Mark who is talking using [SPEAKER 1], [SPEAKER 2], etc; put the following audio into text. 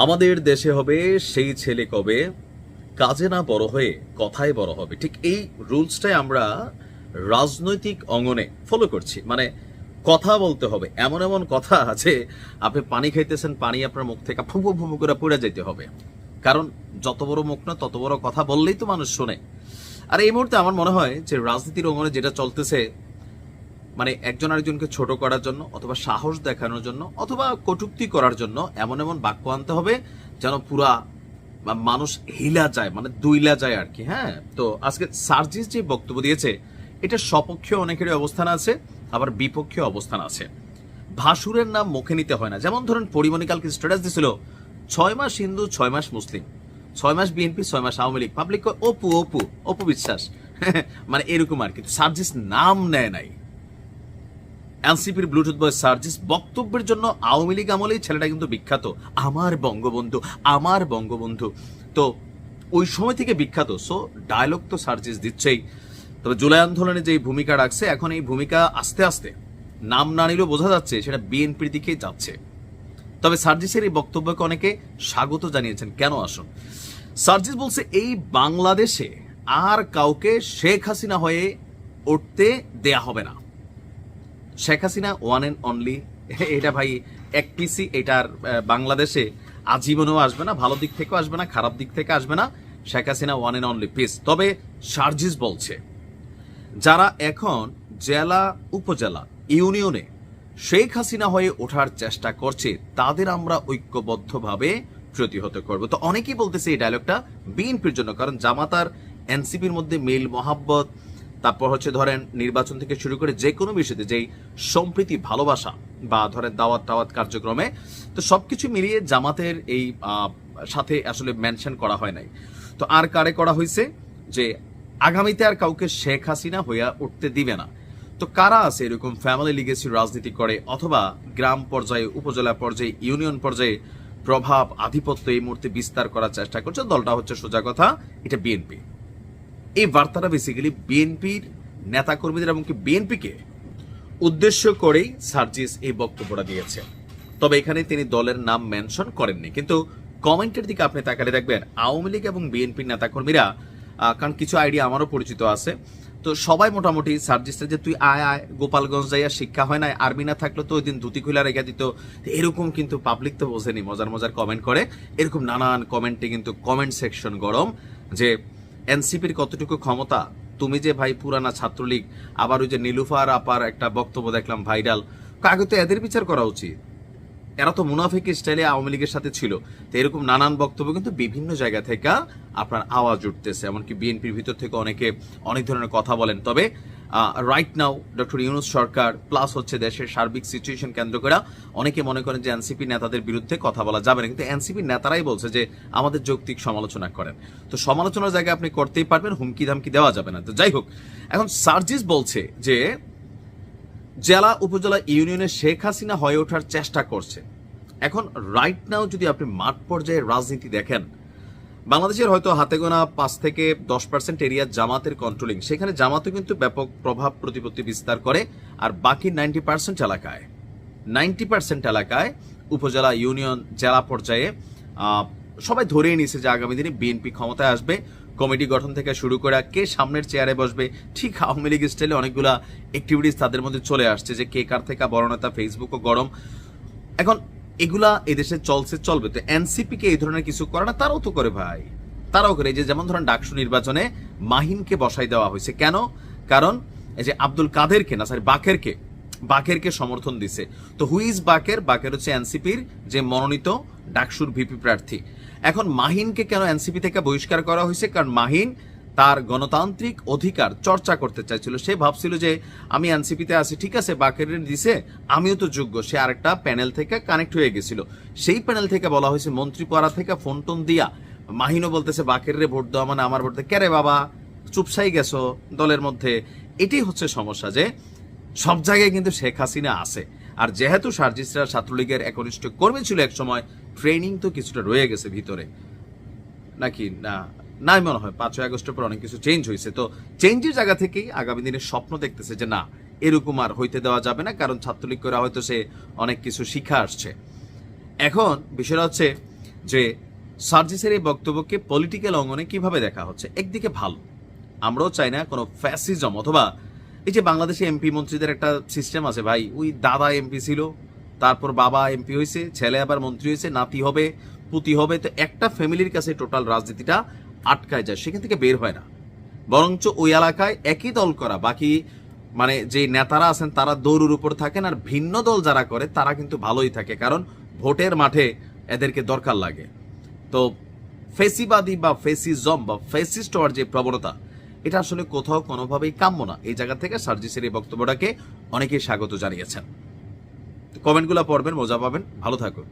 [SPEAKER 1] আমাদের দেশে হবে সেই ছেলে কবে কাজে না বড় হয়ে কথায় বড় হবে। ঠিক এই রুলসটাই আমরা রাজনৈতিক অঙ্গনে ফলো করছি। মানে কথা বলতে হবে, এমন এমন কথা আছে, আপনি পানি খাইতেছেন, পানি আপনার মুখ থেকে ফুফু ফুফু করে পড়ে যেতে হবে। কারণ যত বড় মুখ না তত বড় কথা বললেই তো মানুষ শোনে। আর এই মুহূর্তে আমার মনে হয় যে রাজনীতির অঙ্গনে যেটা চলতেছে, মানে একজন আরেকজনকে ছোট করার জন্য অথবা সাহস দেখানোর জন্য অথবা কটূক্তি করার জন্য এমন এমন বাক্য আনতে হবে যেন পুরা মানুষ হিলা যায়, মানে দুইলা যায় আর কি। হ্যাঁ, তো আজকে সার্জিস যে বক্তব্য দিয়েছে, এটা সপক্ষে অনেকেরই অবস্থান আছে, আবার বিপক্ষে অবস্থান আছে। ভাসুরের নাম মুখে নিতে হয় না। যেমন ধরেন পরিমণি কালকে স্ট্যাটাস দিছিল 6 মাস হিন্দু 6 মাস মুসলিম, 6 মাস বিএনপি 6 মাস আওয়ামী লীগ, পাবলিক অপু অপু অপু বিশ্বাস মানে এরকম আর কি। সার্জিস নাম নেয় নাই। এনসিপির ব্লুটুথ বয় সার্জিস বক্তব্যের জন্য আওয়ামী লীগ আমলেই ছেলেটা কিন্তু বিখ্যাত, আমার বঙ্গবন্ধু, আমার বঙ্গবন্ধু। তো ওই সময় থেকে বিখ্যাত। সো ডায়লগ তো সার্জিস দিচ্ছেই। তবে জুলাই আন্দোলনে যে ভূমিকা রাখছে, এখন এই ভূমিকা আস্তে আস্তে নাম না নিলেও বোঝা যাচ্ছে সেটা বিএনপির দিকে যাচ্ছে। তবে সার্জিসের এই বক্তব্যকে অনেকে স্বাগত জানিয়েছেন। কেন আসুন। সার্জিস বলছে এই বাংলাদেশে আর কাউকে শেখ হাসিনা হয়ে উঠতে দেয়া হবে না। Sheikh Hasina one and only, এটা ভাই এক পিসি, এটার বাংলাদেশে আজীবনেও আসবে না, ভালো দিক থেকেও আসবে না, খারাপ দিক থেকে আসবে না। Sheikh Hasina one and only piece. তবে সার্জিস বলছে যারা এখন জেলা উপজেলা ইউনিয়নে শেখ হাসিনা হয়ে ওঠার চেষ্টা করছে তাদের আমরা ঐক্যবদ্ধভাবে প্রতিহত করব। তো অনেকেই বলতেছে এই ডায়লগটা বিএনপির জন্য, কারণ জামাত আর এনসিপির মধ্যে মিল মহাব্বত, তারপর হচ্ছে ধরেন নির্বাচন থেকে শুরু করে যে কোনো বিষয়তে যেই সম্প্রীতি ভালোবাসা বা ধরেন দাওয়াত টাওয়াত কার্যক্রমে, তো সবকিছু মিলিয়ে জামাতের এই সাথে আসলে মেনশন করা হয় নাই। তো আর কারে করা হয়েছে যে আগামীতে আর কাউকে শেখ হাসিনা হইয়া উঠতে দিবে না। তো কারা আছে এরকম ফ্যামিলি লিগেসির রাজনীতি করে অথবা গ্রাম পর্যায়ে, উপজেলা পর্যায়ে, ইউনিয়ন পর্যায়ে প্রভাব আধিপত্য এই মুহূর্তে বিস্তার করার চেষ্টা করছে? দলটা হচ্ছে সোজা কথা এটা বিএনপি। এই বার্তাটা বেসিক্যালি বিএনপির নেতাকর্মীদের এবং বিএনপিকে উদ্দেশ্য করেই সার্জিস এই বক্তব্যটা দিয়েছে। তবে এখানে তিনি দলের নাম মেনশন করেননি। কিন্তু কমেন্টের দিকে আপনি তাকালে দেখবেন আওয়ামী লীগ এবং বিএনপির নেতাকর্মীরা, কারণ কিছু আইডিয়া আমারও পরিচিত আছে, তো সবাই মোটামুটি সার্জিসের যে তুই আয় আয় গোপালগঞ্জ যাইয়া শিক্ষা হয় না, আর্মি না থাকলে তো ওই দিন ধুতি খুলে রেখে দিত, এরকম কিন্তু পাবলিক তো বোঝেনি, মজার মজার কমেন্ট করে। এরকম নানান কমেন্টে কিন্তু কমেন্ট সেকশন গরম যে এনসিপির কতটুকু ক্ষমতা, তুমি যে ভাই পুরানা ছাত্রলীগ, আবার ওই যে নীলুফার আপার একটা বক্তব্য দেখলাম ভাইরাল, আগে তো এদের বিচার করা উচিত, এরা তো মুনাফিক স্টাইলে আওয়ামী লীগের সাথে ছিল। তো এরকম নানান বক্তব্য কিন্তু বিভিন্ন জায়গা থেকে আপনার আওয়াজ উঠতেছে, এমনকি বিএনপির ভিতর থেকে অনেকে অনেক ধরনের কথা বলেন। তবে রাইট নাও ডক্টর ইউনূস সরকার প্লাস হচ্ছে দেশের সার্বিক সিচুয়েশন কেন্দ্র করে অনেকে মনে করেন যে এনসিপি নেতাদের বিরুদ্ধে কথা বলা যাবে না, কিন্তু এনসিপি নেতারাই বলছে যে আমাদের যৌক্তিক সমালোচনা করেন। তো সমালোচনার জায়গায় আপনি করতেই পারবেন, হুমকি ধামকি দেওয়া যাবে না। তো যাই হোক, এখন সার্জিস বলছে যে জেলা উপজেলা ইউনিয়নে শেখ হাসিনা হয়ে ওঠার চেষ্টা করছে। এখন রাইট নাও যদি আপনি মাঠ পর্যায়ে রাজনীতি দেখেন, বাংলাদেশের হয়তো হাতে গোনা 5 থেকে 10% এরিয়া জামাতের কন্ট্রোলিং, সেখানে জামাতও কিন্তু ব্যাপক প্রভাব প্রতিপত্তি বিস্তার করে। আর বাকি 90% এলাকায় উপজেলা ইউনিয়ন জেলা পর্যায়ে সবাই ধরেই নিছে যে আগামী দিনে বিএনপি ক্ষমতায় আসবে। কমিটি গঠন থেকে শুরু করে কে সামনের চেয়ারে বসবে, ঠিক আওয়ামী লীগ স্টাইলে অনেকগুলা অ্যাক্টিভিটিস তাদের মধ্যে চলে আসছে, যে কে কার থেকে বড় নেতা, ফেসবুকও গরম। এখন এগুলা এদেশে চলবে। তো এনসিপি কে এই ধরনের কিছু করে না, তারাও তো করে ভাই, তারাও করে। যে যেমন ধরেন ডাকসু নির্বাচনে মাহিনকে বসাই দেওয়া হয়েছে কেন? কারণ এই যে আব্দুল কাদেরকে না, সরি বাকেরকে সমর্থন দিছে। তো হুইজ বাকের হচ্ছে এনসিপির যে মনোনীত ডাকসুর ভিপি প্রার্থী। এখন মাহিনকে কেন এনসিপি থেকে বহিষ্কার করা হয়েছে? কারণ মাহিন তার গণতান্ত্রিক অধিকার চর্চা করতে চাইছিল। সে ভাবছিল যে আমি এনসিপিতে আছি, ঠিক আছে বাকের দিছে, আমিও তো যোগ্য। সে আরেকটা প্যানেল থেকে কানেক্ট হয়ে গেছিল, সেই প্যানেল থেকে বলা হয়েছে মন্ত্রীপাড়া থেকে ফোন টোন দিয়া মাহিনও বলতেছে বাকের রে ভোট দেওয়া মানে আমার ভোট দেয়, কে রে বাবা চুপসাই গেছো দলের মধ্যে। এটাই হচ্ছে সমস্যা, যে সব জায়গায় কিন্তু শেখ হাসিনা আছে। আর যেহেতু সার্জিসরা ছাত্রলীগের একনিষ্ঠ কর্মী ছিল এক সময়, ট্রেনিং তো কিছুটা রয়ে গেছে ভিতরে, নাকি না? নাই মনে হয় 5ই আগস্টের পর অনেক কিছু চেঞ্জ হয়েছে। তো চেঞ্জের জায়গা থেকেই আগামী দিনে স্বপ্ন দেখতেছে যে না, এরকম আর হইতে দেওয়া যাবে না, কারণ ছাত্রলীগ করে হয়তো সে অনেক কিছু শিখা আসছে। এখন বিষয়টা হচ্ছে যে সার্জিসের এই বক্তব্যকে পলিটিক্যাল অঙ্গনে কিভাবে দেখা হচ্ছে। একদিকে ভালো, আমরাও চাই না কোনো ফ্যাসিজম, অথবা এই যে বাংলাদেশে এমপি মন্ত্রীদের একটা সিস্টেম আছে ভাই, ওই দাদা এমপি ছিল, তারপর বাবা এমপি হয়েছে, ছেলে আবার মন্ত্রী হয়েছে, নাতি হবে, পুতি হবে, তো একটা ফ্যামিলির কাছে টোটাল রাজনীতিটা আটকায় যায়, সেখান থেকে বের হয় না। বরঞ্চ ওই এলাকায় একই দল করা বাকি মানে যে নেতারা আছেন তারা দৌড়ের উপর থাকেন, আর ভিন্ন দল যারা করে তারা কিন্তু ভালোই থাকে, কারণ ভোটের মাঠে এদেরকে দরকার লাগে। তো ফেসিবাদী বা ফেসিজম বা ফেসিস্ট হওয়ার যে প্রবণতা, এটা আসলে কোথাও কোনোভাবেই কাম্য না। এই জায়গা থেকে সার্জিসের এই বক্তব্যটাকে অনেকেই স্বাগত জানিয়েছেন। কমেন্টগুলো পড়বেন, মজা পাবেন। ভালো থাকুন।